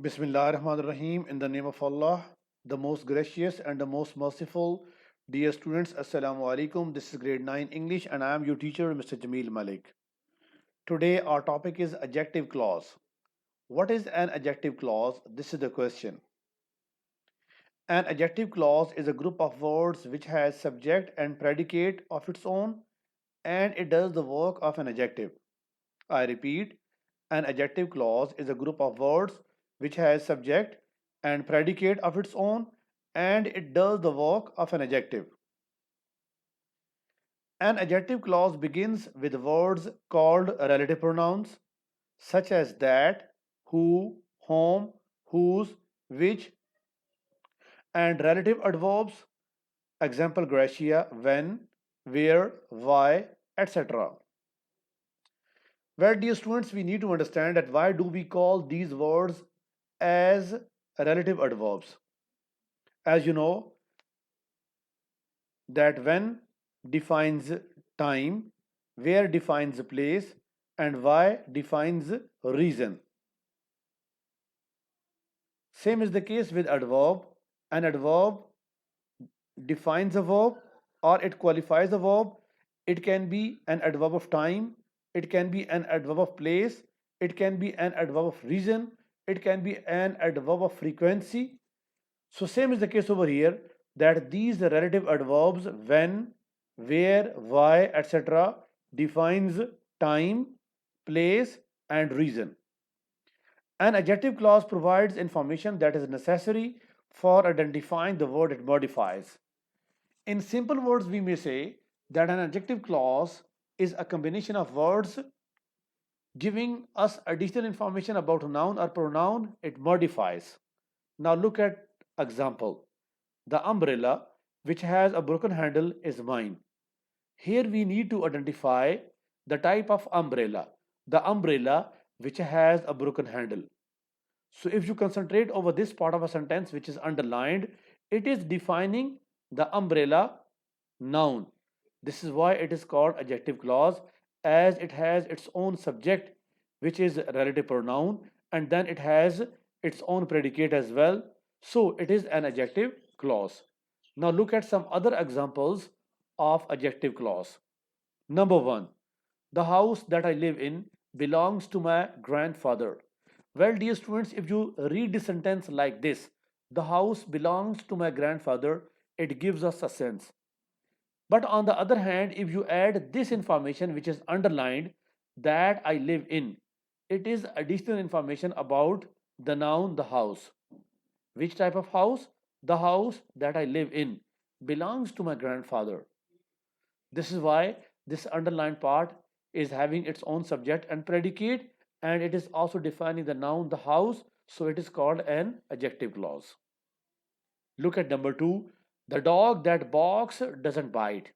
Bismillah ar-Rahman ar-Rahim. In the name of Allah, the most gracious and the most merciful. Dear students, Assalamu alaikum. This is grade 9 English and I am your teacher, Mr. Jameel Malik. Today, our topic is adjective clause. What is an adjective clause? This is the question. An adjective clause is a group of words which has subject and predicate of its own and it does the work of an adjective. I repeat, an adjective clause is a group of words which has subject and predicate of its own and it does the work of an adjective. An adjective clause begins with words called relative pronouns such as that, who, whom, whose, which, and relative adverbs, example gratia, when, where, why, etc. Well, dear students, we need to understand that why do we call these words as relative adverbs. As you know, that when defines time, where defines place, and why defines reason. Same is the case with adverb. An adverb defines a verb or it qualifies a verb. It can be an adverb of time, it can be an adverb of place, it can be an adverb of reason, it can be an adverb of frequency. So same is the case over here that these relative adverbs when, where, why, etc. defines time, place and reason. An adjective clause provides information that is necessary for identifying the word it modifies. In simple words, we may say that an adjective clause is a combination of words giving us additional information about a noun or pronoun it modifies. Now look at example. The umbrella which has a broken handle is mine. Here we need to identify the type of umbrella. The umbrella which has a broken handle. So if you concentrate over this part of a sentence which is underlined, it is defining the umbrella noun. This is why it is called adjective clause, as it has its own subject which is relative pronoun and then it has its own predicate as well. So it is an adjective clause. Now look at some other examples of adjective clause. Number 1. The house that I live in belongs to my grandfather. Well, dear students, if you read the sentence like this, the house belongs to my grandfather, it gives us a sense. But on the other hand, if you add this information which is underlined, that I live in, it is additional information about the noun the house. Which type of house? The house that I live in belongs to my grandfather. This is why this underlined part is having its own subject and predicate, and it is also defining the noun the house, so it is called an adjective clause. Look at number 2. The dog that barks doesn't bite.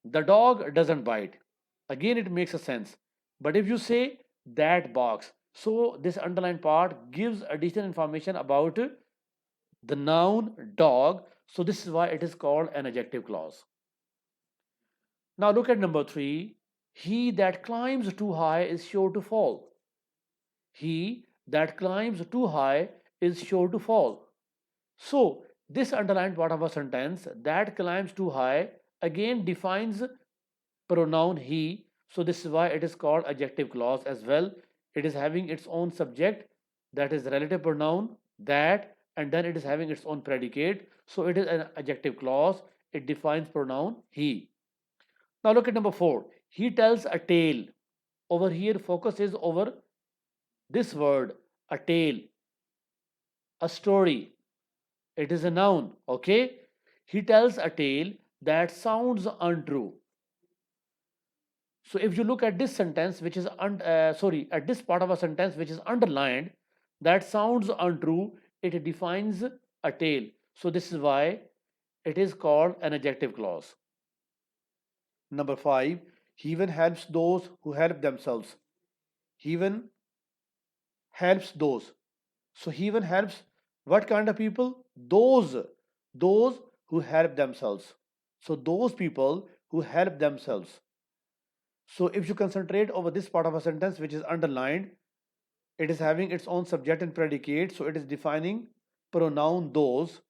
The dog doesn't bite. Again, it makes a sense. But if you say that barks, so this underlined part gives additional information about the noun dog. So this is why it is called an adjective clause. Now look at number 3. He that climbs too high is sure to fall. He that climbs too high is sure to fall. So this underlined part of a sentence that climbs too high again defines pronoun he. So this is why it is called adjective clause as well. It is having its own subject, that is relative pronoun that, and then it is having its own predicate. So it is an adjective clause. It defines pronoun he. Now look at number 4. He tells a tale. Over here, focus is over this word, a tale, a story. It is a noun, okay? He tells a tale that sounds untrue. So if you look at this sentence, which is at this part of a sentence which is underlined, that sounds untrue. It defines a tale. So this is why it is called an adjective clause. Number 5. He even helps those who help themselves. He even helps those. So he even helps what kind of people? Those who help themselves. So those people who help themselves. So if you concentrate over this part of a sentence which is underlined, It is having its own subject and predicate, so it is defining pronoun those.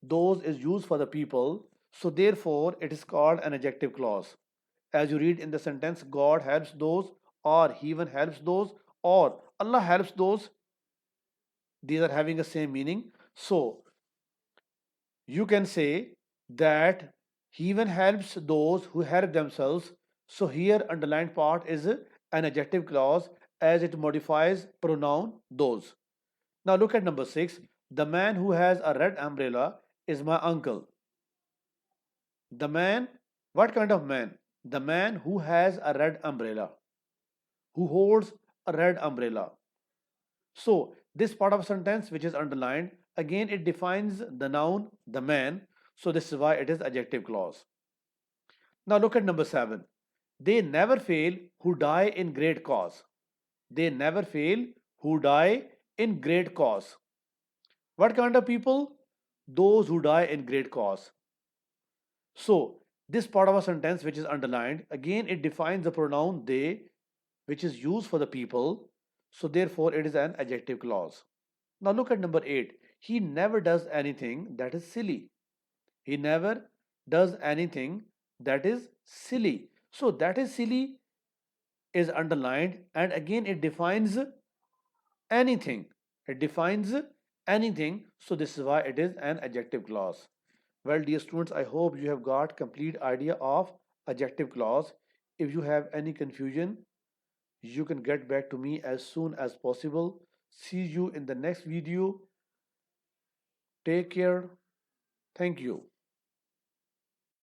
Those is used for the people, so therefore it is called an adjective clause. As you read in the sentence, God helps those, or He even helps those, or Allah helps those, these are having the same meaning. So you can say that He even helps those who help themselves. So here underlined part is an adjective clause as it modifies pronoun those. Now look at number 6. The man who has a red umbrella is my uncle. The man, what kind of man? The man who has a red umbrella, who holds a red umbrella. So, this part of a sentence which is underlined, again it defines the noun, the man. So, this is why it is adjective clause. Now, look at number 7. They never fail who die in great cause. They never fail who die in great cause. What kind of people? Those who die in great cause. So, this part of a sentence which is underlined, again it defines the pronoun they, which is used for the people. So, therefore, it is an adjective clause. Now, look at number 8. He never does anything that is silly. He never does anything that is silly. So, that is silly is underlined, and again it defines anything. It defines anything. So, this is why it is an adjective clause. Well, dear students, I hope you have got complete idea of adjective clause. If you have any confusion, you can get back to me as soon as possible. See you in the next video. Take care. Thank you.